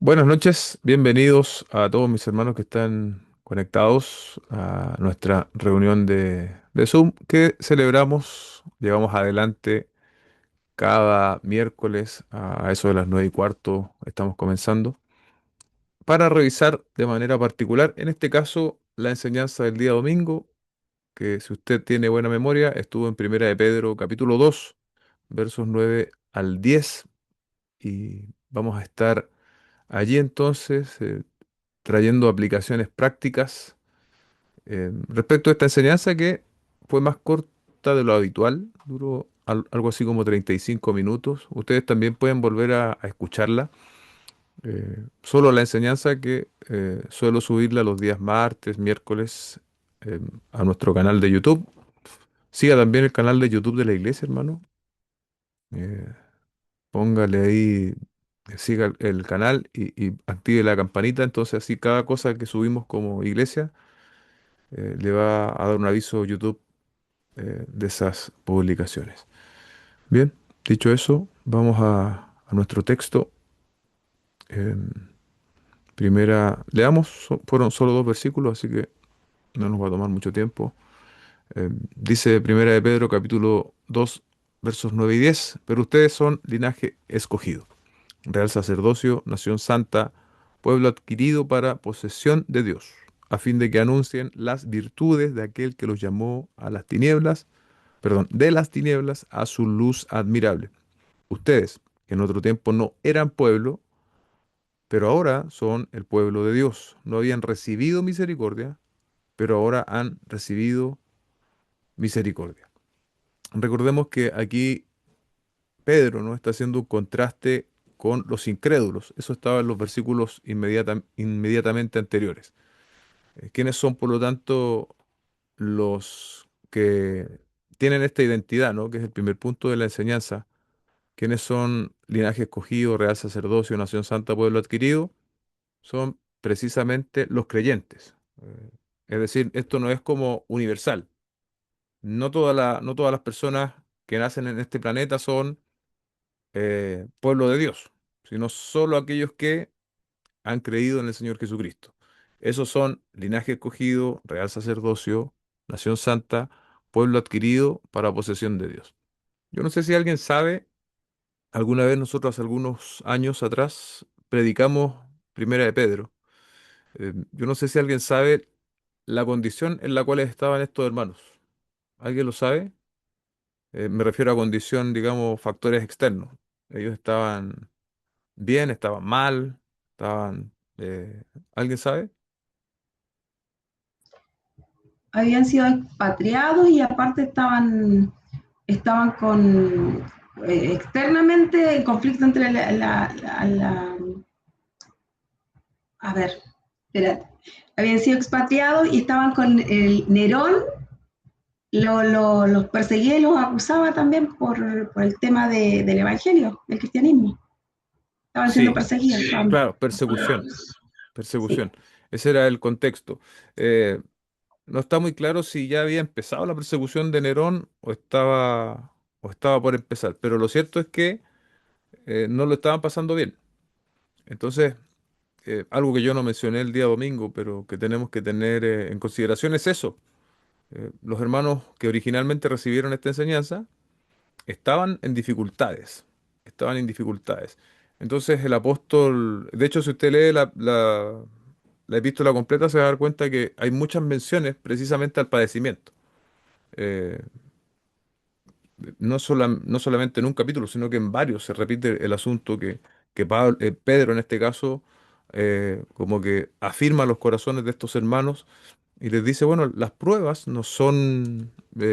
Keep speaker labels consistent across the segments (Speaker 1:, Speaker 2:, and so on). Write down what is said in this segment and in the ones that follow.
Speaker 1: Buenas noches, bienvenidos a todos mis hermanos que están conectados a nuestra reunión de Zoom que celebramos, llevamos adelante cada miércoles a eso de las 9:15, estamos comenzando, para revisar de manera particular, en este caso, la enseñanza del día domingo, que si usted tiene buena memoria, estuvo en Primera de Pedro capítulo 2, versos 9 al 10, y vamos a estar allí entonces trayendo aplicaciones prácticas respecto a esta enseñanza que fue más corta de lo habitual, duró algo así como 35 minutos. Ustedes también pueden volver a escucharla. Solo la enseñanza que suelo subirla los días martes, miércoles a nuestro canal de YouTube. Siga también el canal de YouTube de la iglesia, hermano. Eh, Póngale ahí, siga el canal y active la campanita. Entonces así cada cosa que subimos como iglesia le va a dar un aviso YouTube de esas publicaciones. Bien, dicho eso, vamos a nuestro texto. Em, Leamos, fueron solo dos versículos, así que no nos va a tomar mucho tiempo. Dice Primera de Pedro, capítulo 2 versos 9 y 10, pero ustedes son linaje escogido, real sacerdocio, nación santa, pueblo adquirido para posesión de Dios, a fin de que anuncien las virtudes de aquel que los llamó a las tinieblas, perdón, de las tinieblas a su luz admirable. Ustedes, que en otro tiempo no eran pueblo, pero ahora son el pueblo de Dios. No habían recibido misericordia, pero ahora han recibido misericordia. Recordemos que aquí Pedro no está haciendo un contraste con los incrédulos. Eso estaba en los versículos inmediatamente anteriores. ¿Quiénes son, por lo tanto, los que tienen esta identidad, ¿no? Que es el primer punto de la enseñanza? ¿Quiénes son linaje escogido, real sacerdocio, nación santa, pueblo adquirido? Son precisamente los creyentes. Es decir, esto no es como universal. No todas las personas que nacen en este planeta son pueblo de Dios, sino solo aquellos que han creído en el Señor Jesucristo. Esos son linaje escogido, real sacerdocio, nación santa, pueblo adquirido para posesión de Dios. Yo no sé si alguien sabe, alguna vez nosotros hace algunos años atrás predicamos Primera de Pedro. Yo no sé si alguien sabe la condición en la cual estaban estos hermanos. ¿Alguien lo sabe? Me refiero a condición, digamos, factores externos. Ellos estaban bien, estaban mal, estaban... ¿alguien sabe?
Speaker 2: Habían sido expatriados y aparte estaban con externamente el conflicto entre a ver, espérate, habían sido expatriados y estaban con el Nerón, los perseguía y los acusaba también por el tema del evangelio, del cristianismo. Estaban siendo
Speaker 1: Sí,
Speaker 2: perseguidos.
Speaker 1: claro, persecución,
Speaker 2: Sí.
Speaker 1: persecución. Ese era el contexto. Eh, no está muy claro si ya había empezado la persecución de Nerón o estaba por empezar, pero lo cierto es que no lo estaban pasando bien. Entonces, algo que yo no mencioné el día domingo, pero que tenemos que tener en consideración es eso. Los hermanos que originalmente recibieron esta enseñanza estaban en dificultades, estaban en dificultades. Entonces el apóstol, de hecho, si usted lee la epístola completa, se va a dar cuenta que hay muchas menciones precisamente al padecimiento. Eh, no solamente en un capítulo, sino que en varios se repite el asunto que Pedro en este caso como que afirma los corazones de estos hermanos y les dice, bueno, las pruebas no son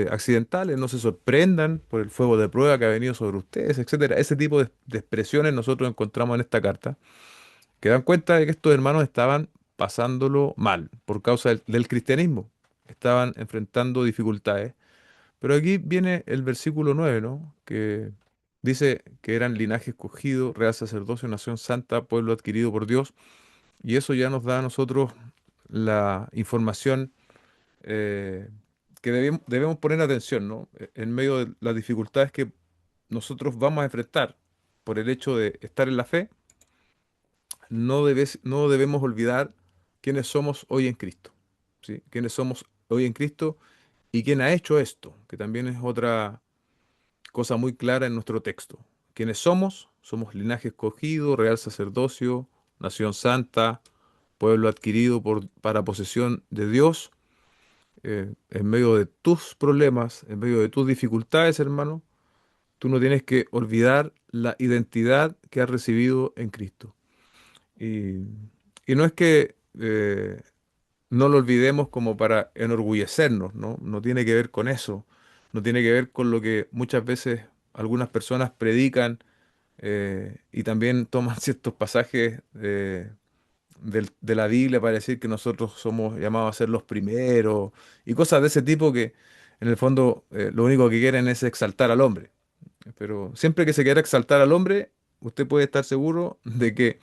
Speaker 1: accidentales, no se sorprendan por el fuego de prueba que ha venido sobre ustedes, etcétera. Ese tipo de expresiones nosotros encontramos en esta carta, que dan cuenta de que estos hermanos estaban pasándolo mal por causa del cristianismo, estaban enfrentando dificultades. Pero aquí viene el versículo 9, ¿no? Que dice que eran linaje escogido, real sacerdocio, nación santa, pueblo adquirido por Dios. Y eso ya nos da a nosotros la información que debemos poner atención, ¿no? En medio de las dificultades que nosotros vamos a enfrentar por el hecho de estar en la fe, no debemos olvidar quiénes somos hoy en Cristo, ¿sí? Quiénes somos hoy en Cristo y quién ha hecho esto, que también es otra cosa muy clara en nuestro texto. ¿Quiénes somos? Somos linaje escogido, real sacerdocio, nación santa, pueblo adquirido para posesión de Dios. En medio de tus problemas, en medio de tus dificultades, hermano, tú no tienes que olvidar la identidad que has recibido en Cristo. Y, y no es que no lo olvidemos como para enorgullecernos, ¿no? No tiene que ver con eso. No tiene que ver con lo que muchas veces algunas personas predican y también toman ciertos pasajes de la Biblia para decir que nosotros somos llamados a ser los primeros y cosas de ese tipo que en el fondo lo único que quieren es exaltar al hombre. Pero siempre que se quiera exaltar al hombre, usted puede estar seguro de que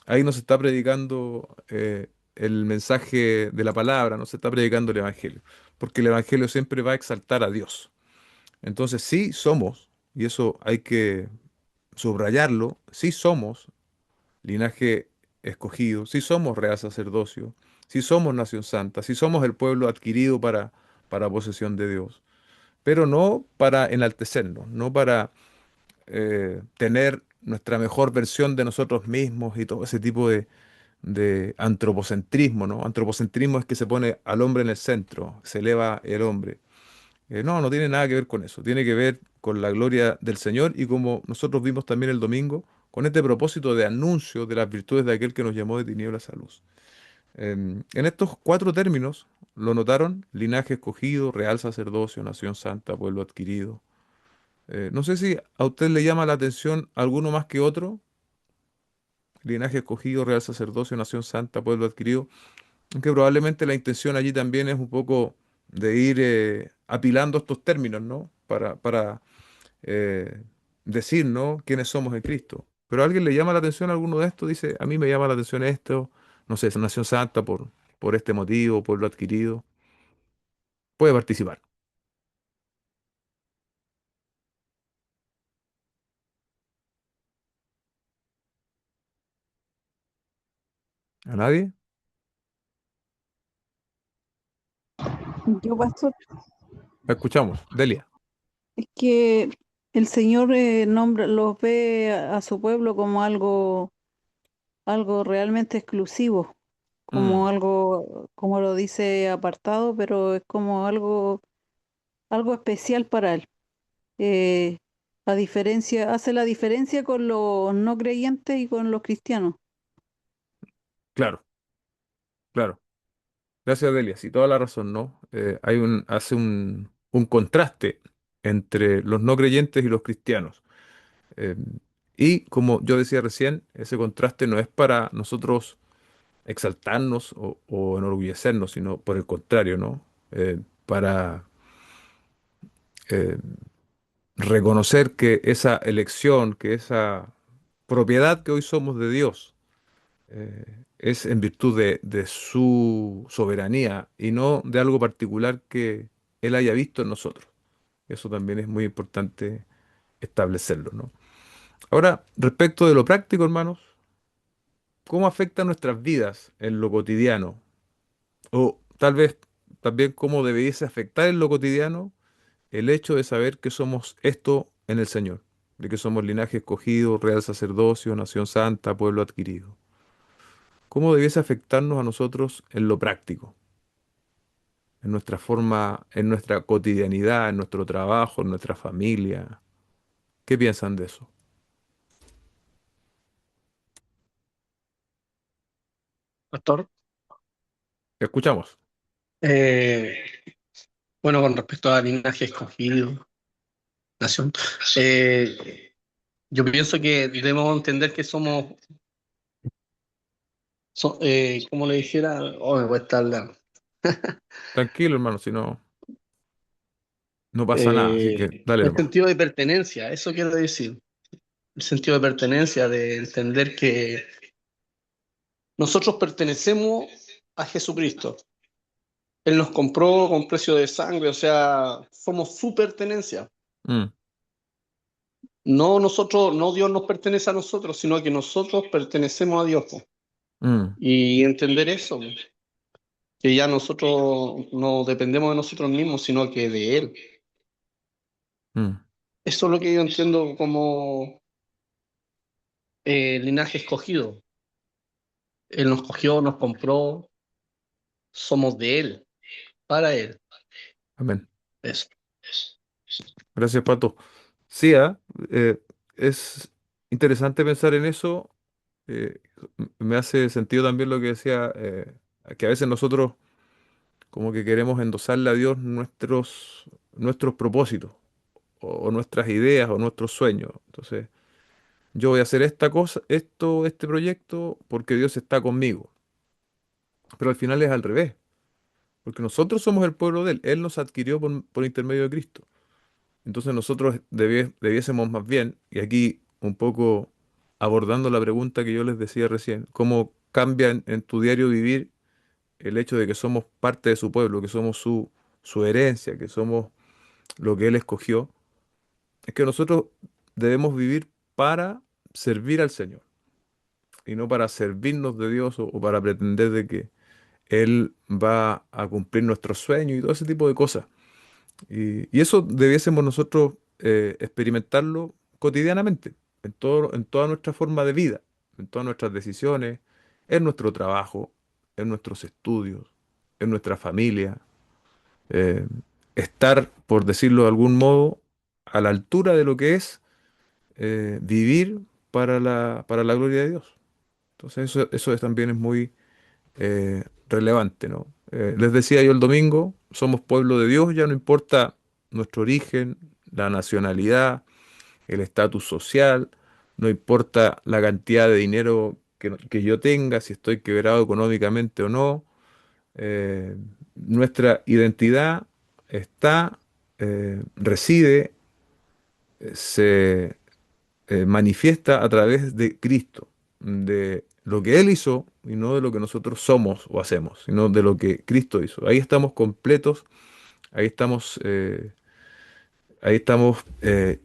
Speaker 1: ahí no se está predicando el mensaje de la palabra, no se está predicando el evangelio, porque el evangelio siempre va a exaltar a Dios. Entonces sí somos, y eso hay que subrayarlo, sí somos linaje escogido, sí somos real sacerdocio, sí somos nación santa, sí somos el pueblo adquirido para posesión de Dios, pero no para enaltecernos, no para tener nuestra mejor versión de nosotros mismos y todo ese tipo de antropocentrismo, ¿no? Antropocentrismo es que se pone al hombre en el centro, se eleva el hombre. No, no tiene nada que ver con eso, tiene que ver con la gloria del Señor y como nosotros vimos también el domingo, con este propósito de anuncio de las virtudes de aquel que nos llamó de tinieblas a luz. En estos cuatro términos, ¿lo notaron? Linaje escogido, real sacerdocio, nación santa, pueblo adquirido. No sé si a usted le llama la atención alguno más que otro. Linaje escogido, real sacerdocio, nación santa, pueblo adquirido. Aunque probablemente la intención allí también es un poco de ir apilando estos términos, ¿no? Para eh, decir, ¿no? Quiénes somos en Cristo. Pero a alguien le llama la atención alguno de estos, dice, a mí me llama la atención esto, no sé, es nación santa por este motivo, pueblo adquirido. Puede participar. ¿A nadie?
Speaker 3: Yo, pastor,
Speaker 1: La escuchamos. Delia.
Speaker 3: es que el Señor nombra, los ve a su pueblo como algo realmente exclusivo,
Speaker 1: Mm,
Speaker 3: como algo, como lo dice apartado, pero es como algo especial para él. Eh, hace la diferencia con los no creyentes y con los cristianos.
Speaker 1: claro, claro. Gracias, Delia. Sí, toda la razón, ¿no? Hace un contraste entre los no creyentes y los cristianos. Eh, y como yo decía recién, ese contraste no es para nosotros exaltarnos o enorgullecernos, sino por el contrario, ¿no? Para eh, reconocer que esa elección, que esa propiedad que hoy somos de Dios, es en virtud de su soberanía y no de algo particular que Él haya visto en nosotros. Eso también es muy importante establecerlo, ¿no? Ahora, respecto de lo práctico, hermanos, ¿cómo afecta nuestras vidas en lo cotidiano? O tal vez también cómo debiese afectar en lo cotidiano el hecho de saber que somos esto en el Señor, de que somos linaje escogido, real sacerdocio, nación santa, pueblo adquirido. ¿Cómo debiese afectarnos a nosotros en lo práctico, en nuestra forma, en nuestra cotidianidad, en nuestro trabajo, en nuestra familia? ¿Qué piensan de eso?
Speaker 4: Pastor.
Speaker 1: Escuchamos.
Speaker 4: Eh, bueno, con respecto a linaje escogido, nación, eh, yo pienso que debemos entender que como le dijera, oh, me cuesta hablar.
Speaker 1: Tranquilo, hermano, si no, no pasa nada, así que dale
Speaker 4: El
Speaker 1: nomás.
Speaker 4: sentido de pertenencia, eso quiero decir. El sentido de pertenencia, de entender que nosotros pertenecemos a Jesucristo. Él nos compró con precio de sangre, o sea, somos su pertenencia.
Speaker 1: Mm,
Speaker 4: No nosotros, no Dios nos pertenece a nosotros, sino que nosotros pertenecemos a Dios, po.
Speaker 1: Mm,
Speaker 4: Y entender eso, po, que ya nosotros no dependemos de nosotros mismos, sino que de Él.
Speaker 1: mm.
Speaker 4: Eso es lo que yo entiendo como linaje escogido. Él nos cogió, nos compró, somos de Él, para Él.
Speaker 1: Amén.
Speaker 4: Eso.
Speaker 1: Gracias, Pato. Sí, es interesante pensar en eso. eh, Me hace sentido también lo que decía, que a veces nosotros como que queremos endosarle a Dios nuestros propósitos, o nuestras ideas, o nuestros sueños. Entonces, yo voy a hacer esta cosa, este proyecto, porque Dios está conmigo. Pero al final es al revés, porque nosotros somos el pueblo de Él. Él nos adquirió por intermedio de Cristo. Entonces nosotros debiésemos más bien, y aquí un poco abordando la pregunta que yo les decía recién, cómo cambia en tu diario vivir el hecho de que somos parte de su pueblo, que somos su herencia, que somos lo que Él escogió. Es que nosotros debemos vivir para servir al Señor y no para servirnos de Dios, o para pretender de que Él va a cumplir nuestros sueños y todo ese tipo de cosas. Y eso debiésemos nosotros experimentarlo cotidianamente, en toda nuestra forma de vida, en todas nuestras decisiones, en nuestro trabajo, en nuestros estudios, en nuestra familia. eh, Estar, por decirlo de algún modo, a la altura de lo que es vivir para la gloria de Dios. Entonces también es muy relevante, ¿no? Les decía yo el domingo, somos pueblo de Dios, ya no importa nuestro origen, la nacionalidad, el estatus social, no importa la cantidad de dinero que yo tenga, si estoy quebrado económicamente o no. Nuestra identidad está, reside, se manifiesta a través de Cristo, de lo que Él hizo y no de lo que nosotros somos o hacemos, sino de lo que Cristo hizo. Ahí estamos completos, ahí estamos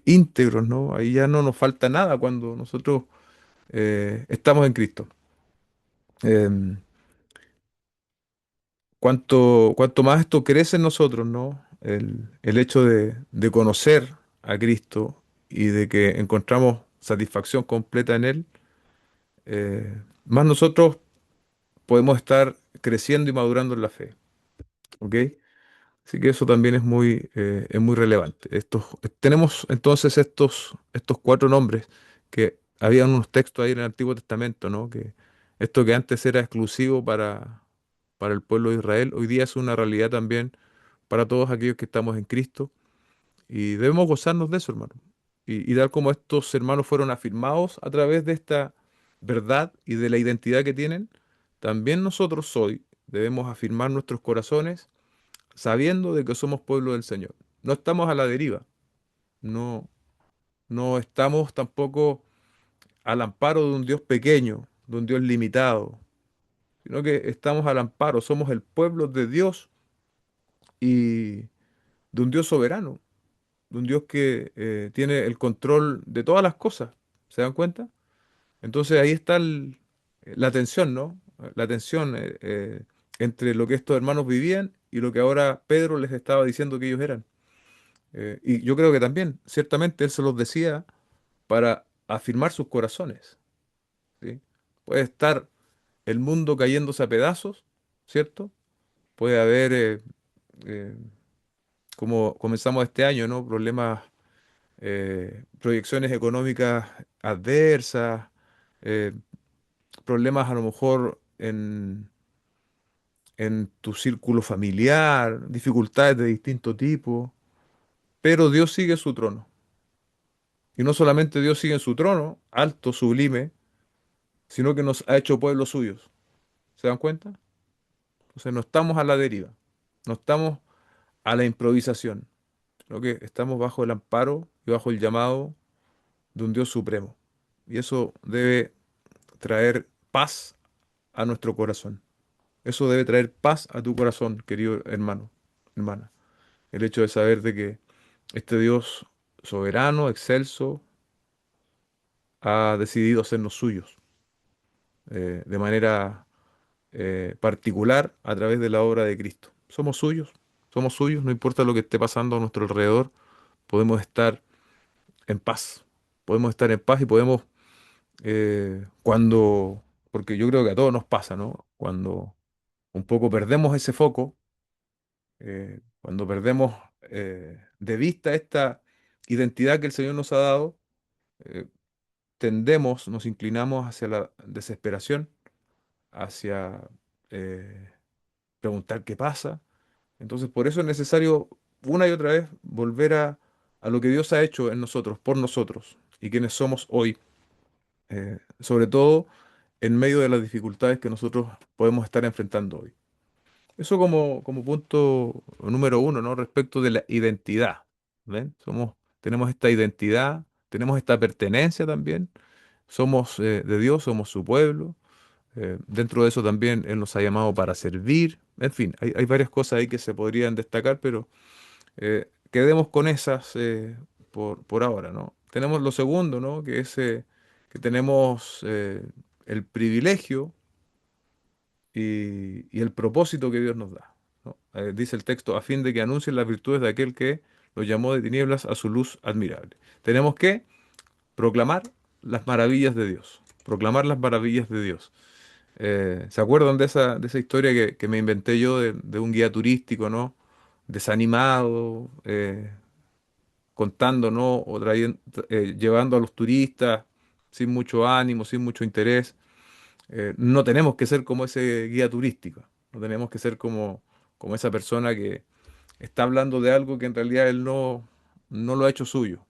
Speaker 1: íntegros, ¿no? Ahí ya no nos falta nada cuando nosotros estamos en Cristo. Em, cuanto más esto crece en nosotros, ¿no? El hecho de conocer a Cristo y de que encontramos satisfacción completa en Él, más nosotros podemos estar creciendo y madurando en la fe, ¿ok? Así que eso también es muy relevante. Tenemos entonces estos cuatro nombres que habían unos textos ahí en el Antiguo Testamento, ¿no? Que esto que antes era exclusivo para el pueblo de Israel, hoy día es una realidad también para todos aquellos que estamos en Cristo. Y debemos gozarnos de eso, hermano. Y dar como estos hermanos fueron afirmados a través de esta verdad y de la identidad que tienen, también nosotros hoy debemos afirmar nuestros corazones sabiendo de que somos pueblo del Señor. No estamos a la deriva, no, no estamos tampoco al amparo de un Dios pequeño, de un Dios limitado, sino que estamos al amparo, somos el pueblo de Dios y de un Dios soberano, de un Dios que tiene el control de todas las cosas. ¿Se dan cuenta? Entonces ahí está la tensión, ¿no? La tensión entre lo que estos hermanos vivían y lo que ahora Pedro les estaba diciendo que ellos eran. Y yo creo que también, ciertamente, él se los decía para afirmar sus corazones, ¿sí? Puede estar el mundo cayéndose a pedazos, ¿cierto? Puede haber, eh, como comenzamos este año, ¿no? Problemas, proyecciones económicas adversas, eh, problemas a lo mejor en tu círculo familiar, dificultades de distinto tipo, pero Dios sigue su trono. Y no solamente Dios sigue en su trono, alto, sublime, sino que nos ha hecho pueblos suyos. ¿Se dan cuenta? Entonces no estamos a la deriva, no estamos a la improvisación, sino que estamos bajo el amparo y bajo el llamado de un Dios supremo. Y eso debe traer paz a nuestro corazón. Eso debe traer paz a tu corazón, querido hermano, hermana. El hecho de saber de que este Dios soberano, excelso, ha decidido hacernos suyos, de manera particular a través de la obra de Cristo. Somos suyos, no importa lo que esté pasando a nuestro alrededor, podemos estar en paz. Podemos estar en paz y podemos, cuando, porque yo creo que a todos nos pasa, ¿no? Cuando un poco perdemos ese foco, cuando perdemos de vista esta identidad que el Señor nos ha dado, eh, tendemos, nos inclinamos hacia la desesperación, hacia preguntar qué pasa. Entonces, por eso es necesario una y otra vez volver a lo que Dios ha hecho en nosotros, por nosotros, y quienes somos hoy, sobre todo en medio de las dificultades que nosotros podemos estar enfrentando hoy. Eso como punto número uno, ¿no? Respecto de la identidad. ¿Ven? Tenemos esta identidad, tenemos esta pertenencia también. Somos de Dios, somos su pueblo. Dentro de eso también Él nos ha llamado para servir. En fin, hay varias cosas ahí que se podrían destacar, pero quedemos con esas por ahora, ¿no? Tenemos lo segundo, ¿no? Que es que tenemos el privilegio y el propósito que Dios nos da, ¿no? Dice el texto, a fin de que anuncien las virtudes de aquel que los llamó de tinieblas a su luz admirable. Tenemos que proclamar las maravillas de Dios, proclamar las maravillas de Dios. ¿Se acuerdan de esa historia que me inventé yo de un guía turístico, ¿no? Desanimado, contando, ¿no? Llevando a los turistas sin mucho ánimo, sin mucho interés. No tenemos que ser como ese guía turístico, no tenemos que ser como esa persona que está hablando de algo que en realidad él no lo ha hecho suyo.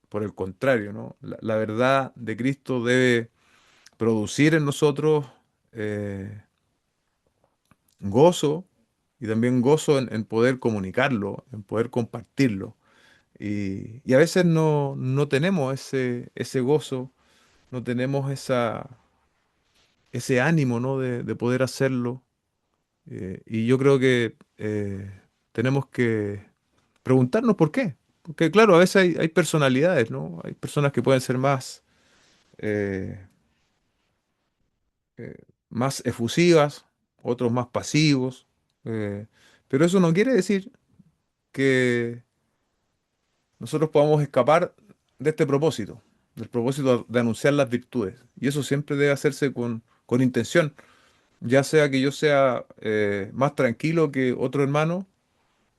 Speaker 1: Por el contrario, ¿no? La verdad de Cristo debe producir en nosotros gozo y también gozo en poder comunicarlo, en poder compartirlo. Y a veces no tenemos ese gozo, no tenemos ese ánimo, ¿no? de poder hacerlo. Y yo creo que tenemos que preguntarnos por qué. Porque claro, a veces hay personalidades, ¿no? Hay personas que pueden ser eh, eh, más efusivas, otros más pasivos. eh, pero eso no quiere decir que nosotros podamos escapar de este propósito, del propósito de anunciar las virtudes. Y eso siempre debe hacerse con intención, ya sea que yo sea más tranquilo que otro hermano,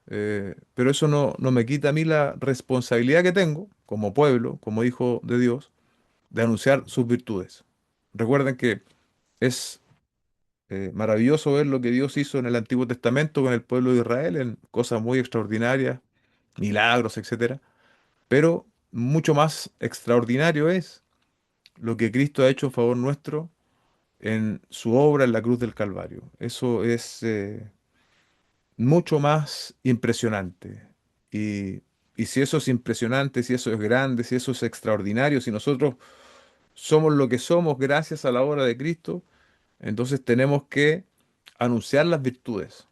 Speaker 1: pero eso no me quita a mí la responsabilidad que tengo como pueblo, como hijo de Dios, de anunciar sus virtudes. Recuerden que es maravilloso ver lo que Dios hizo en el Antiguo Testamento con el pueblo de Israel, en cosas muy extraordinarias, milagros, etcétera. Pero mucho más extraordinario es lo que Cristo ha hecho a favor nuestro en su obra en la cruz del Calvario. Eso es mucho más impresionante. Y, y si eso es impresionante, si eso es grande, si eso es extraordinario, si nosotros somos lo que somos gracias a la obra de Cristo, entonces tenemos que anunciar las virtudes,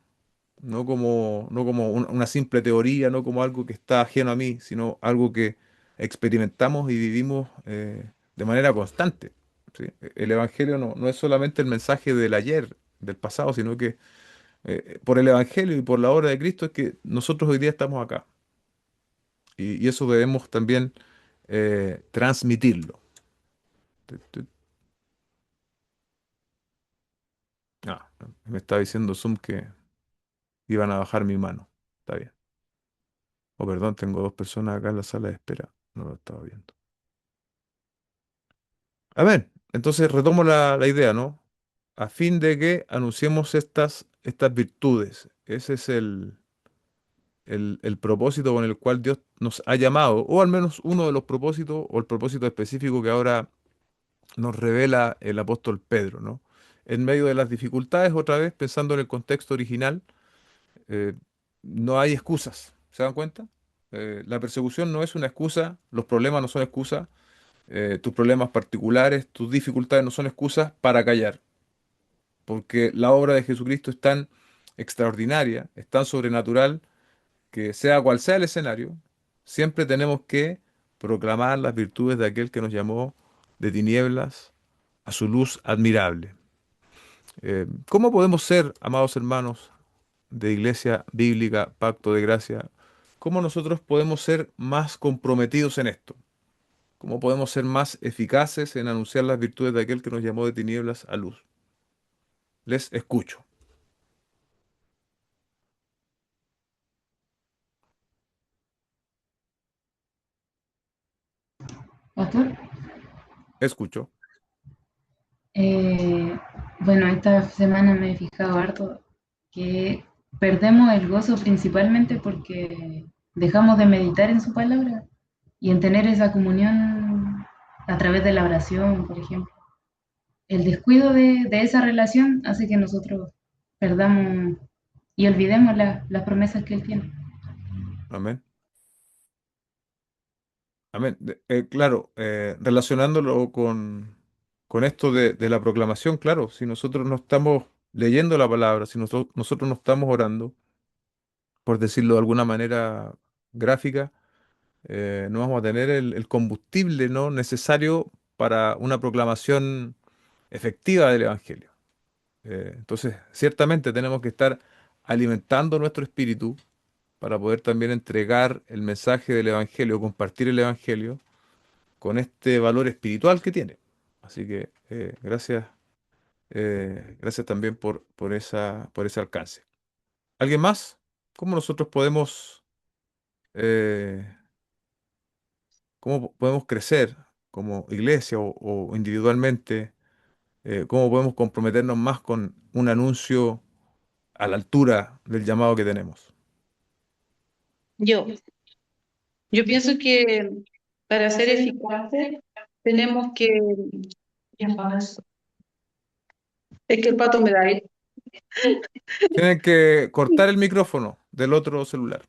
Speaker 1: no como una simple teoría, no como algo que está ajeno a mí, sino algo que experimentamos y vivimos de manera constante. ¿Sí? El Evangelio no es solamente el mensaje del ayer, del pasado, sino que por el Evangelio y por la obra de Cristo es que nosotros hoy día estamos acá. Y eso debemos también transmitirlo. Tu, tu- Me está diciendo Zoom que iban a bajar mi mano. Está bien. Oh, perdón, tengo dos personas acá en la sala de espera. No lo estaba viendo. A ver, entonces retomo la idea, ¿no? A fin de que anunciemos estas virtudes. Ese es el propósito con el cual Dios nos ha llamado, o al menos uno de los propósitos, o el propósito específico que ahora nos revela el apóstol Pedro, ¿no? En medio de las dificultades, otra vez, pensando en el contexto original, eh, no hay excusas. ¿Se dan cuenta? La persecución no es una excusa, los problemas no son excusas, tus problemas particulares, tus dificultades no son excusas para callar, porque la obra de Jesucristo es tan extraordinaria, es tan sobrenatural, que sea cual sea el escenario, siempre tenemos que proclamar las virtudes de aquel que nos llamó de tinieblas a su luz admirable. ¿Cómo podemos ser, amados hermanos de Iglesia Bíblica, Pacto de Gracia, cómo nosotros podemos ser más comprometidos en esto? ¿Cómo podemos ser más eficaces en anunciar las virtudes de aquel que nos llamó de tinieblas a luz? Les escucho.
Speaker 5: Pastor,
Speaker 1: Escucho.
Speaker 5: eh, bueno, esta semana me he fijado harto que perdemos el gozo principalmente porque dejamos de meditar en su palabra y en tener esa comunión a través de la oración, por ejemplo. El descuido de esa relación hace que nosotros perdamos y olvidemos las promesas que Él tiene.
Speaker 1: Amén. Amén. Claro, relacionándolo con esto de la proclamación, claro, si nosotros no estamos leyendo la palabra, si nosotros no estamos orando, por decirlo de alguna manera gráfica, no vamos a tener el combustible, ¿no?, necesario para una proclamación efectiva del Evangelio. Entonces, ciertamente tenemos que estar alimentando nuestro espíritu para poder también entregar el mensaje del Evangelio, compartir el Evangelio con este valor espiritual que tiene. Así que gracias también por ese alcance. ¿Alguien más? ¿Cómo nosotros eh, podemos crecer como iglesia o individualmente? ¿Cómo podemos comprometernos más con un anuncio a la altura del llamado que tenemos?
Speaker 6: Yo, yo pienso que para ser eficaces tenemos que... Es que el pato me da aire.
Speaker 1: Tienen que cortar el micrófono del otro celular.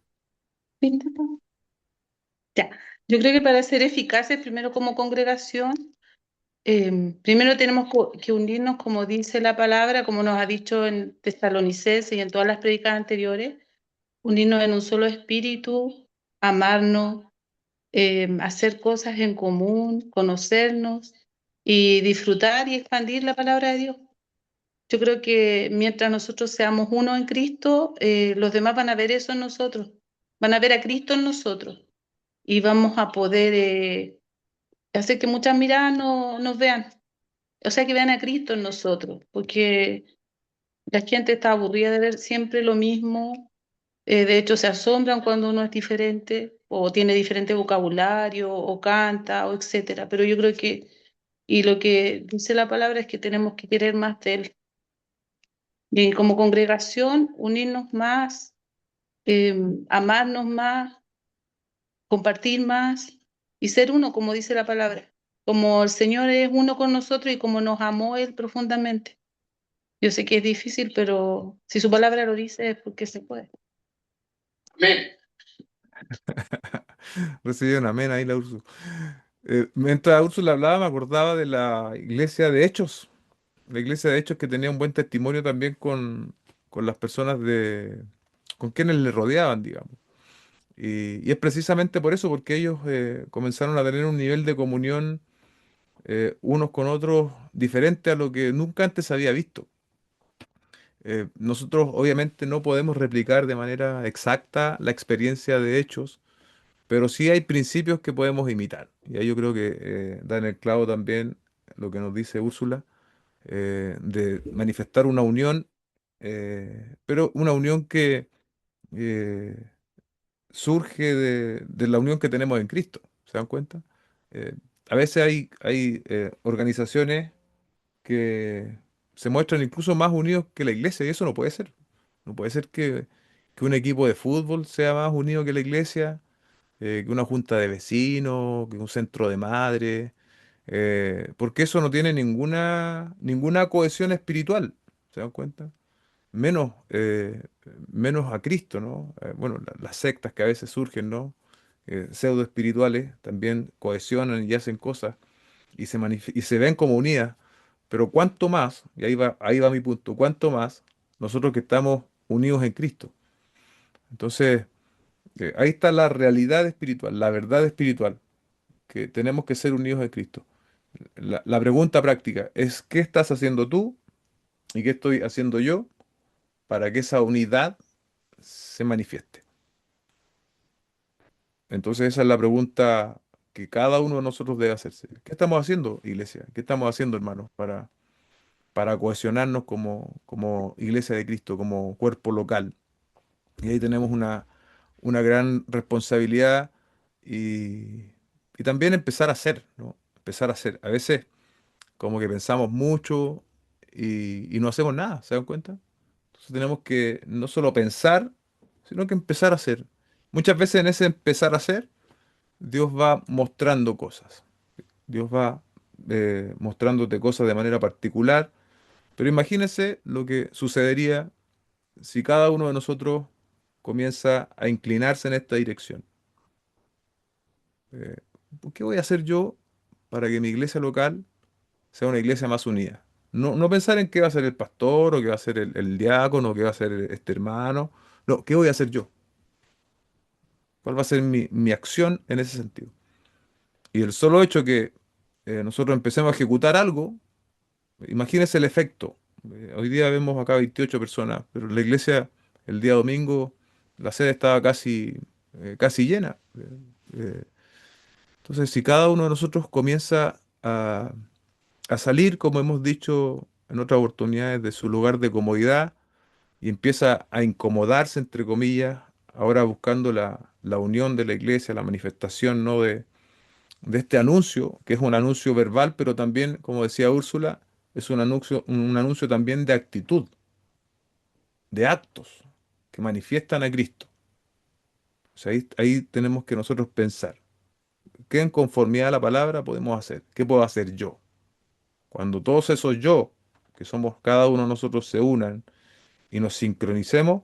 Speaker 6: Ya, yo creo que para ser eficaces, primero como congregación, primero tenemos que unirnos, como dice la palabra, como nos ha dicho en Tesalonicenses y en todas las predicas anteriores, unirnos en un solo espíritu, amarnos, hacer cosas en común, conocernos y disfrutar y expandir la palabra de Dios. Yo creo que mientras nosotros seamos uno en Cristo, los demás van a ver eso en nosotros, van a ver a Cristo en nosotros y vamos a poder hacer que muchas miradas nos vean, o sea, que vean a Cristo en nosotros, porque la gente está aburrida de ver siempre lo mismo, de hecho se asombran cuando uno es diferente o tiene diferente vocabulario o canta o etcétera, pero yo creo que, y lo que dice la palabra es que tenemos que querer más de Él. Y como congregación, unirnos más, eh, amarnos más, compartir más y ser uno, como dice la palabra. Como el Señor es uno con nosotros y como nos amó Él profundamente. Yo sé que es difícil, pero si su palabra lo dice es porque se puede. Amén.
Speaker 1: Recibí un amén ahí, la Úrsula. Mientras Úrsula hablaba, me acordaba de la iglesia de Hechos. La iglesia de Hechos que tenía un buen testimonio también con las personas con quienes le rodeaban, digamos. Y es precisamente por eso, porque ellos comenzaron a tener un nivel de comunión unos con otros diferente a lo que nunca antes se había visto. Nosotros obviamente no podemos replicar de manera exacta la experiencia de Hechos, pero sí hay principios que podemos imitar. Y ahí yo creo que da en el clavo también lo que nos dice Úrsula, de manifestar una unión, pero una unión que eh, surge de la unión que tenemos en Cristo. ¿Se dan cuenta? Eh, a veces hay organizaciones que se muestran incluso más unidos que la iglesia y eso no puede ser. No puede ser que un equipo de fútbol sea más unido que la iglesia, que una junta de vecinos, que un centro de madres, porque eso no tiene ninguna cohesión espiritual. ¿Se dan cuenta? Menos, menos a Cristo, ¿no? Bueno, las sectas que a veces surgen, ¿no? Pseudo espirituales también cohesionan y hacen cosas y se ven como unidas, pero cuánto más, y ahí va mi punto, cuánto más nosotros que estamos unidos en Cristo. Entonces, ahí está la realidad espiritual, la verdad espiritual, que tenemos que ser unidos en Cristo. La pregunta práctica es, ¿qué estás haciendo tú y qué estoy haciendo yo para que esa unidad se manifieste? Entonces esa es la pregunta que cada uno de nosotros debe hacerse. ¿Qué estamos haciendo, iglesia? ¿Qué estamos haciendo, hermanos, para cohesionarnos como iglesia de Cristo, como cuerpo local? Y ahí tenemos una gran responsabilidad y, y también empezar a hacer, ¿no? Empezar a hacer. A veces como que pensamos mucho y no hacemos nada, ¿se dan cuenta? Entonces tenemos que no solo pensar, sino que empezar a hacer. Muchas veces en ese empezar a hacer, Dios va mostrando cosas. Dios va mostrándote cosas de manera particular. Pero imagínese lo que sucedería si cada uno de nosotros comienza a inclinarse en esta dirección. Eh, ¿Qué voy a hacer yo para que mi iglesia local sea una iglesia más unida? No pensar en qué va a hacer el pastor o qué va a hacer el diácono o qué va a hacer este hermano. No, ¿qué voy a hacer yo? ¿Cuál va a ser mi acción en ese sentido? Y el solo hecho que nosotros empecemos a ejecutar algo, imagínese el efecto. Hoy día vemos acá 28 personas, pero la iglesia el día domingo, la sede estaba casi llena. Eh, entonces, si cada uno de nosotros comienza a salir, como hemos dicho en otras oportunidades, de su lugar de comodidad y empieza a incomodarse, entre comillas, ahora buscando la unión de la iglesia, la manifestación, ¿no? de este anuncio, que es un anuncio verbal, pero también, como decía Úrsula, es un anuncio también de actitud, de actos que manifiestan a Cristo. O sea, ahí tenemos que nosotros pensar, ¿qué en conformidad a la palabra podemos hacer? ¿Qué puedo hacer yo? Cuando todos esos yo, que somos cada uno de nosotros, se unan y nos sincronicemos,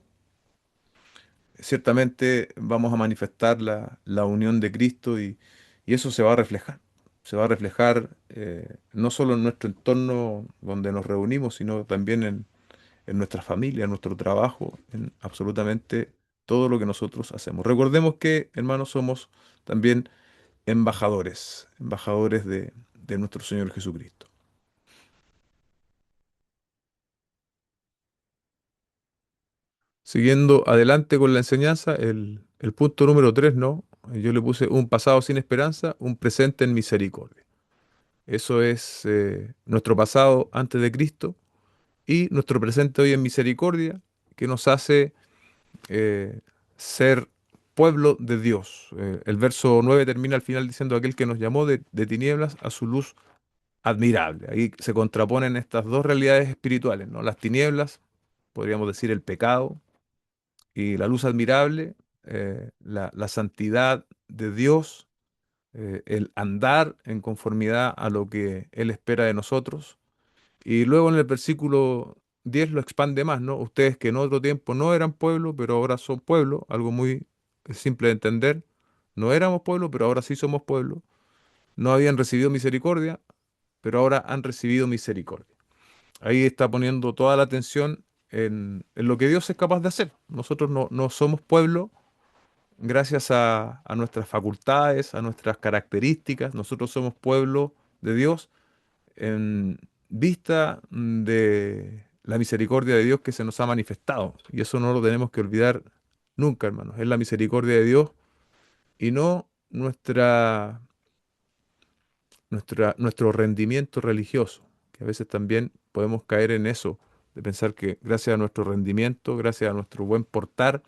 Speaker 1: ciertamente vamos a manifestar la unión de Cristo y eso se va a reflejar. Se va a reflejar no solo en nuestro entorno donde nos reunimos, sino también en nuestra familia, en nuestro trabajo, en absolutamente todo lo que nosotros hacemos. Recordemos que, hermanos, somos también embajadores, embajadores de nuestro Señor Jesucristo. Siguiendo adelante con la enseñanza, el punto número 3, ¿no? Yo le puse un pasado sin esperanza, un presente en misericordia. Eso es nuestro pasado antes de Cristo y nuestro presente hoy en misericordia, que nos hace eh, ser pueblo de Dios. El verso 9 termina al final diciendo aquel que nos llamó de tinieblas a su luz admirable. Ahí se contraponen estas dos realidades espirituales, ¿no? Las tinieblas, podríamos decir el pecado, y la luz admirable, la santidad de Dios, el andar en conformidad a lo que Él espera de nosotros. Y luego en el versículo 10 lo expande más, ¿no? Ustedes que en otro tiempo no eran pueblo, pero ahora son pueblo, algo muy simple de entender. No éramos pueblo, pero ahora sí somos pueblo. No habían recibido misericordia, pero ahora han recibido misericordia. Ahí está poniendo toda la atención en lo que Dios es capaz de hacer. Nosotros no somos pueblo gracias a nuestras facultades, a nuestras características. Nosotros somos pueblo de Dios en vista de la misericordia de Dios que se nos ha manifestado. Y eso no lo tenemos que olvidar nunca, hermanos. Es la misericordia de Dios y no nuestro rendimiento religioso, que a veces también podemos caer en eso, de pensar que gracias a nuestro rendimiento, gracias a nuestro buen portar,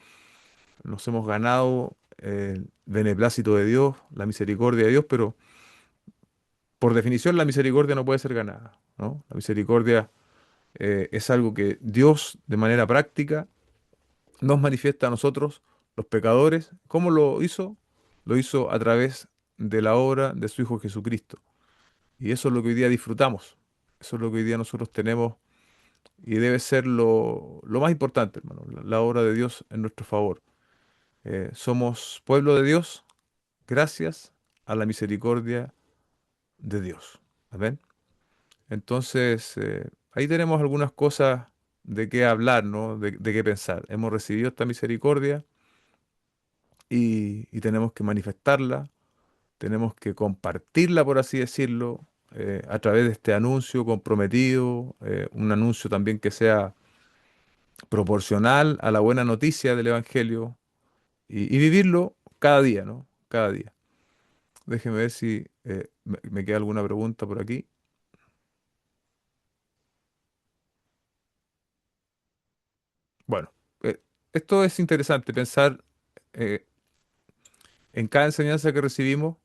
Speaker 1: nos hemos ganado el beneplácito de Dios, la misericordia de Dios, pero por definición la misericordia no puede ser ganada, ¿no? La misericordia es algo que Dios de manera práctica nos manifiesta a nosotros, los pecadores. ¿Cómo lo hizo? Lo hizo a través de la obra de su Hijo Jesucristo. Y eso es lo que hoy día disfrutamos. Eso es lo que hoy día nosotros tenemos y debe ser lo más importante, hermano, la obra de Dios en nuestro favor. Somos pueblo de Dios gracias a la misericordia de Dios. Amén. Entonces, ahí tenemos algunas cosas de qué hablar, ¿no? De qué pensar. Hemos recibido esta misericordia y tenemos que manifestarla, tenemos que compartirla, por así decirlo, a través de este anuncio comprometido, un anuncio también que sea proporcional a la buena noticia del Evangelio y vivirlo cada día, ¿no? Cada día. Déjeme ver si me queda alguna pregunta por aquí. Bueno, esto es interesante, pensar eh, en cada enseñanza que recibimos,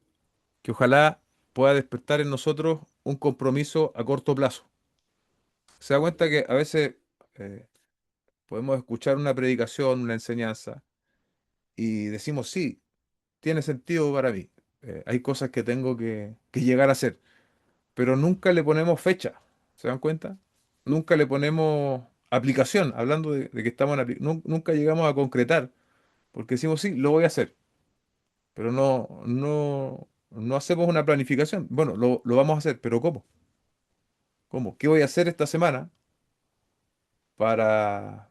Speaker 1: que ojalá pueda despertar en nosotros un compromiso a corto plazo. Se da cuenta que a veces eh, podemos escuchar una predicación, una enseñanza, y decimos, sí, tiene sentido para mí. Hay cosas que tengo que llegar a hacer, pero nunca le ponemos fecha. ¿Se dan cuenta? Nunca le ponemos aplicación, hablando de que estamos nunca llegamos a concretar, porque decimos, sí, lo voy a hacer, pero no hacemos una planificación. Bueno, lo vamos a hacer, pero ¿cómo? ¿Cómo? ¿Qué voy a hacer esta semana para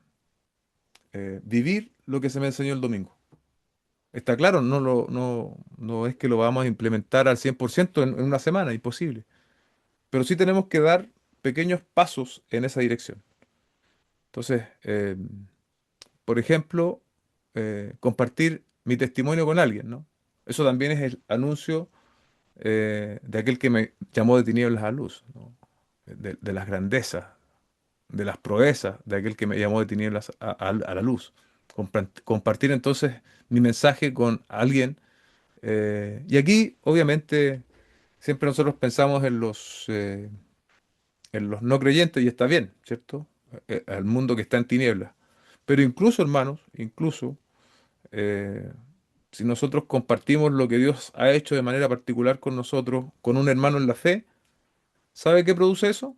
Speaker 1: vivir lo que se me enseñó el domingo? Está claro, no es que lo vamos a implementar al 100% en una semana, imposible. Pero sí tenemos que dar pequeños pasos en esa dirección. Entonces, por ejemplo, compartir mi testimonio con alguien, ¿no? Eso también es el anuncio de aquel que me llamó de tinieblas a luz, ¿no? De las grandezas, de las proezas de aquel que me llamó de tinieblas a la luz. Compartir entonces mi mensaje con alguien. Y aquí, obviamente, siempre nosotros pensamos en los no creyentes y está bien, ¿cierto? Al mundo que está en tinieblas. Pero incluso, hermanos, incluso eh, si nosotros compartimos lo que Dios ha hecho de manera particular con nosotros, con un hermano en la fe, ¿sabe qué produce eso?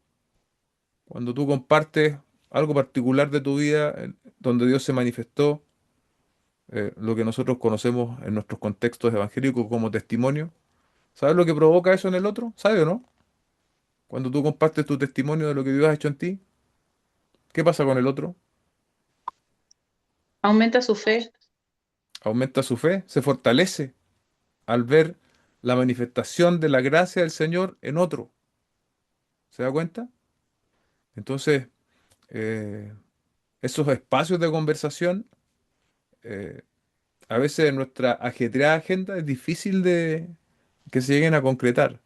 Speaker 1: Cuando tú compartes algo particular de tu vida, donde Dios se manifestó, lo que nosotros conocemos en nuestros contextos evangélicos como testimonio, ¿sabes lo que provoca eso en el otro? ¿Sabe o no? Cuando tú compartes tu testimonio de lo que Dios ha hecho en ti, ¿qué pasa con el otro?
Speaker 6: Aumenta su fe.
Speaker 1: Aumenta su fe, se fortalece al ver la manifestación de la gracia del Señor en otro. ¿Se da cuenta? Entonces, eh, esos espacios de conversación, eh, a veces en nuestra ajetreada agenda es difícil de que se lleguen a concretar.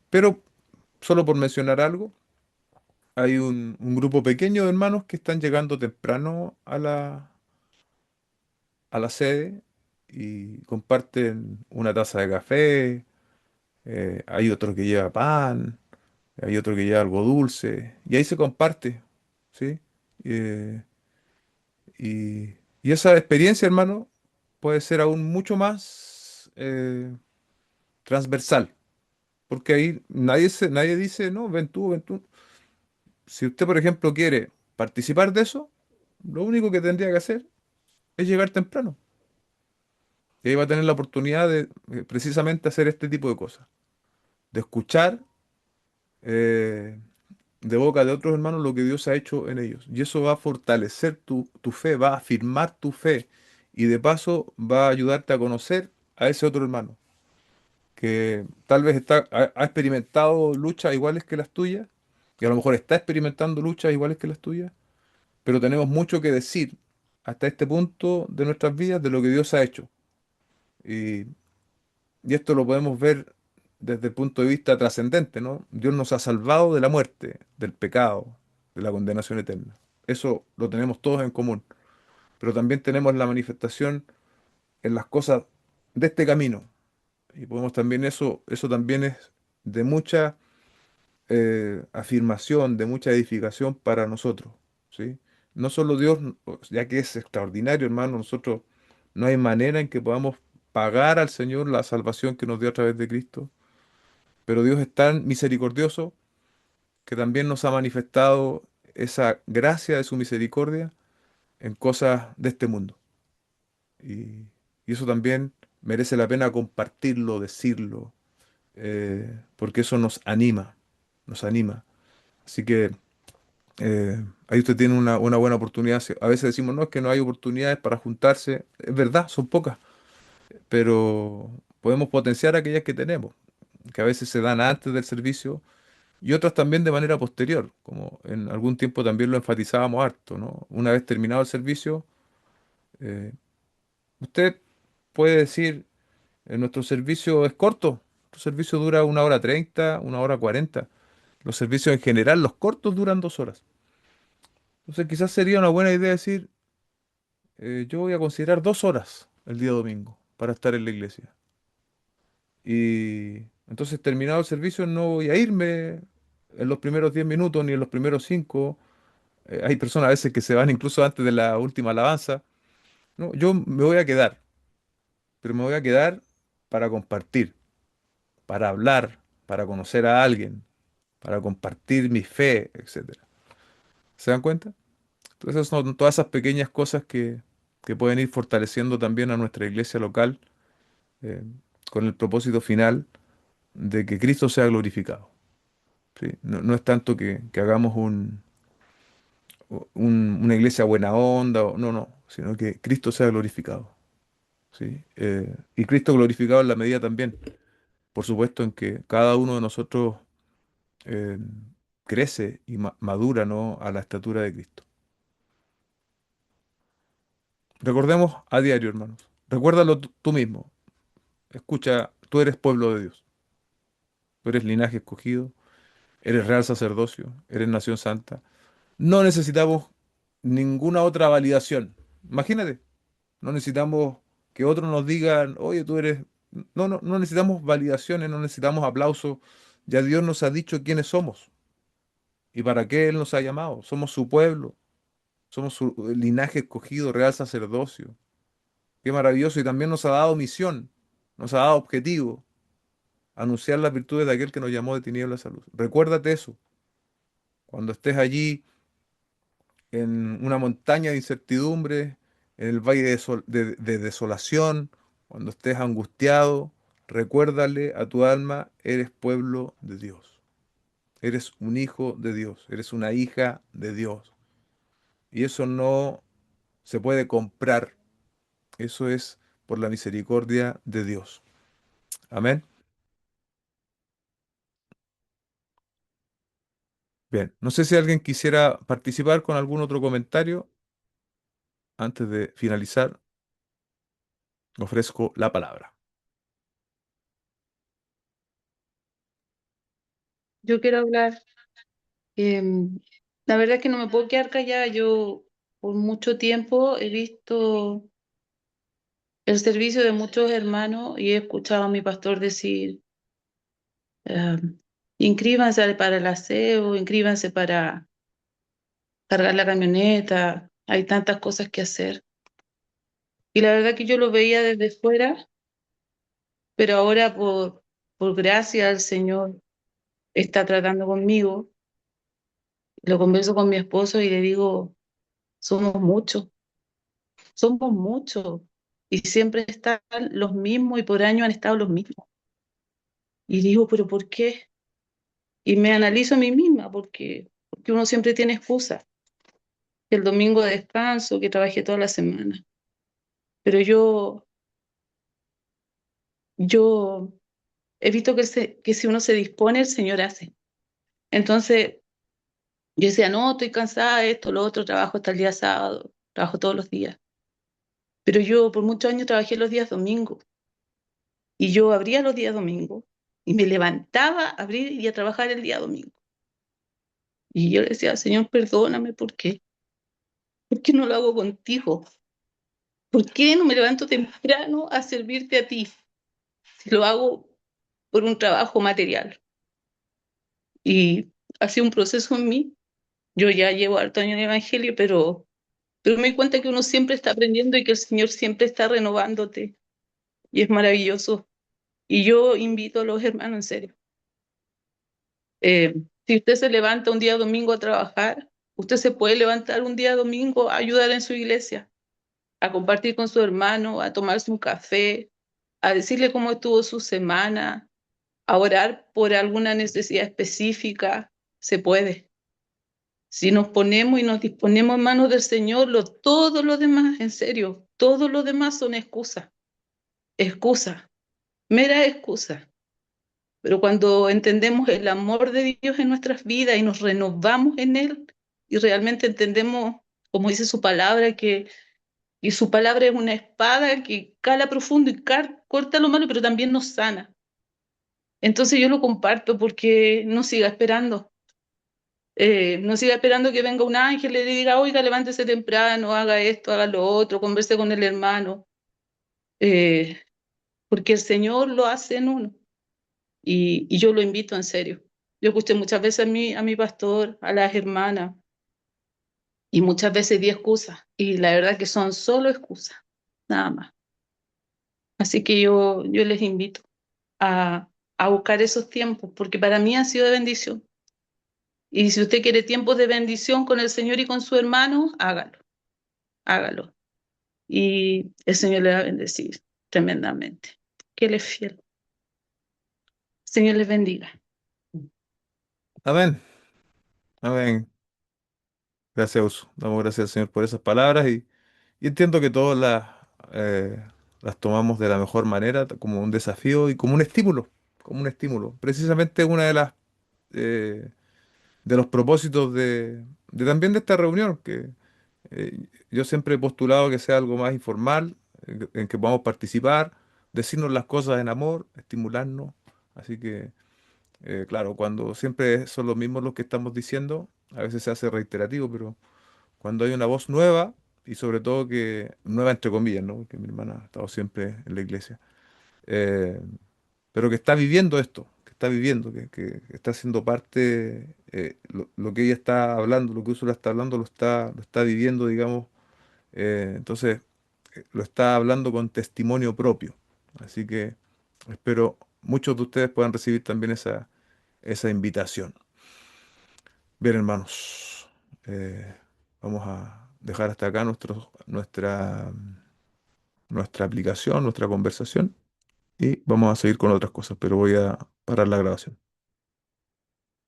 Speaker 1: Pero, solo por mencionar algo, hay un grupo pequeño de hermanos que están llegando temprano a la sede y comparten una taza de café, hay otro que lleva pan, hay otro que lleva algo dulce, y ahí se comparte, ¿sí? Eh, y esa experiencia, hermano, puede ser aún mucho más transversal, porque ahí nadie dice, no, ven tú, ven tú. Si usted, por ejemplo, quiere participar de eso, lo único que tendría que hacer es llegar temprano. Y ahí va a tener la oportunidad de precisamente hacer este tipo de cosas, de escuchar eh, de boca de otros hermanos lo que Dios ha hecho en ellos. Y eso va a fortalecer tu fe, va a afirmar tu fe y de paso va a ayudarte a conocer a ese otro hermano que tal vez ha experimentado luchas iguales que las tuyas y a lo mejor está experimentando luchas iguales que las tuyas, pero tenemos mucho que decir hasta este punto de nuestras vidas de lo que Dios ha hecho. Y, y esto lo podemos ver desde el punto de vista trascendente, ¿no? Dios nos ha salvado de la muerte, del pecado, de la condenación eterna. Eso lo tenemos todos en común. Pero también tenemos la manifestación en las cosas de este camino. Y podemos también eso también es de mucha afirmación, de mucha edificación para nosotros, ¿sí? No solo Dios, ya que es extraordinario, hermano, nosotros no hay manera en que podamos pagar al Señor la salvación que nos dio a través de Cristo, pero Dios es tan misericordioso que también nos ha manifestado esa gracia de su misericordia en cosas de este mundo. Y, y eso también merece la pena compartirlo, decirlo, porque eso nos anima, nos anima. Así que ahí usted tiene una buena oportunidad. A veces decimos, no, es que no hay oportunidades para juntarse. Es verdad, son pocas, pero podemos potenciar aquellas que tenemos. que a veces se dan antes del servicio y otras también de manera posterior, como en algún tiempo también lo enfatizábamos harto, ¿no? Una vez terminado el servicio, eh, usted puede decir, nuestro servicio es corto, nuestro servicio dura 1 hora 30, 1 hora 40. Los servicios en general, los cortos, duran 2 horas. Entonces quizás sería una buena idea decir, yo voy a considerar 2 horas el día domingo para estar en la iglesia. Y entonces terminado el servicio no voy a irme en los primeros 10 minutos ni en los primeros 5. Hay personas a veces que se van incluso antes de la última alabanza. No, yo me voy a quedar, pero me voy a quedar para compartir, para hablar, para conocer a alguien, para compartir mi fe, etcétera. ¿Se dan cuenta? Entonces son todas esas pequeñas cosas que pueden ir fortaleciendo también a nuestra iglesia local, eh, con el propósito final de que Cristo sea glorificado. ¿Sí? No, no es tanto que hagamos una iglesia buena onda, no, no, sino que Cristo sea glorificado. ¿Sí? Y Cristo glorificado en la medida también, por supuesto, en que cada uno de nosotros eh, crece y madura, ¿no?, a la estatura de Cristo. Recordemos a diario, hermanos. Recuérdalo tú mismo. Escucha, tú eres pueblo de Dios. Tú eres linaje escogido, eres real sacerdocio, eres nación santa. No necesitamos ninguna otra validación. Imagínate, no necesitamos que otros nos digan, oye, tú eres... No, no, no necesitamos validaciones, no necesitamos aplausos. Ya Dios nos ha dicho quiénes somos y para qué Él nos ha llamado. Somos su pueblo, somos su linaje escogido, real sacerdocio. Qué maravilloso. Y también nos ha dado misión, nos ha dado objetivo, anunciar las virtudes de aquel que nos llamó de tinieblas a luz. Recuérdate eso. Cuando estés allí en una montaña de incertidumbre, en el valle de desolación, cuando estés angustiado, recuérdale a tu alma, eres pueblo de Dios. Eres un hijo de Dios, eres una hija de Dios. Y eso no se puede comprar. Eso es por la misericordia de Dios. Amén. Bien, no sé si alguien quisiera participar con algún otro comentario. Antes de finalizar, ofrezco la palabra.
Speaker 6: Yo quiero hablar. em, la verdad es que no me puedo quedar callada. Yo por mucho tiempo he visto el servicio de muchos hermanos y he escuchado a mi pastor decir, inscríbanse para el aseo, inscríbanse para cargar la camioneta, hay tantas cosas que hacer. Y la verdad que yo lo veía desde fuera, pero ahora por gracia al Señor está tratando conmigo. Lo converso con mi esposo y le digo, somos muchos, somos muchos. Y siempre están los mismos y por año han estado los mismos. Y digo, pero ¿por qué? Y me analizo a mí misma porque uno siempre tiene excusas. Que el domingo de descanso, que trabajé toda la semana. Pero yo he visto que si uno se dispone, el Señor hace. Entonces, yo decía, no, estoy cansada de esto, lo otro, trabajo hasta el día sábado, trabajo todos los días. Pero yo por muchos años trabajé los días domingos y yo abría los días domingos y me levantaba a abrir y a trabajar el día domingo. Y yo le decía, Señor, perdóname, ¿por qué? ¿Por qué no lo hago contigo? ¿Por qué no me levanto temprano a servirte a ti? Si lo hago por un trabajo material. Y ha sido un proceso en mí. Yo ya llevo harto años en el Evangelio, pero me di cuenta que uno siempre está aprendiendo y que el Señor siempre está renovándote. Y es maravilloso. Y yo invito a los hermanos, en serio. Eh, si usted se levanta un día domingo a trabajar, usted se puede levantar un día domingo a ayudar en su iglesia, a compartir con su hermano, a tomarse un café, a decirle cómo estuvo su semana, a orar por alguna necesidad específica. Se puede. Si nos ponemos y nos disponemos en manos del Señor, todo lo demás, en serio, todo lo demás son excusas, excusas, mera excusa. Pero cuando entendemos el amor de Dios en nuestras vidas y nos renovamos en Él y realmente entendemos, como dice su palabra, que y su palabra es una espada que cala profundo y corta lo malo, pero también nos sana. Entonces yo lo comparto porque no siga esperando. No siga esperando que venga un ángel y le diga, oiga, levántese temprano, haga esto, haga lo otro, converse con el hermano, eh, porque el Señor lo hace en uno y yo lo invito en serio. Yo escuché muchas veces a mi pastor, a las hermanas, y muchas veces di excusas, y la verdad que son solo excusas, nada más. Así que yo les invito a, a buscar esos tiempos, porque para mí han sido de bendición. Y si usted quiere tiempos de bendición con el Señor y con su hermano, hágalo, hágalo. Y el Señor le va a bendecir tremendamente. Que Él es fiel. Señor les bendiga.
Speaker 1: Amén. Amén. Gracias, Uso. Damos gracias al Señor por esas palabras y entiendo que todas eh, las tomamos de la mejor manera, como un desafío y como un estímulo, como un estímulo. Precisamente una eh, de los propósitos de también de esta reunión, que yo siempre he postulado que sea algo más informal, en que podamos participar, decirnos las cosas en amor, estimularnos. Así que, claro, cuando siempre son los mismos los que estamos diciendo, a veces se hace reiterativo, pero cuando hay una voz nueva, y sobre todo que, nueva entre comillas, ¿no? Porque mi hermana ha estado siempre en la iglesia, eh, pero que está viviendo esto, que está viviendo, que está siendo parte, lo que ella está hablando, lo que Úrsula está hablando, lo está viviendo, digamos, entonces lo está hablando con testimonio propio. Así que espero muchos de ustedes puedan recibir también esa invitación. Bien, hermanos, eh, vamos a dejar hasta acá nuestra aplicación, nuestra conversación y vamos a seguir con otras cosas, pero voy a parar la grabación.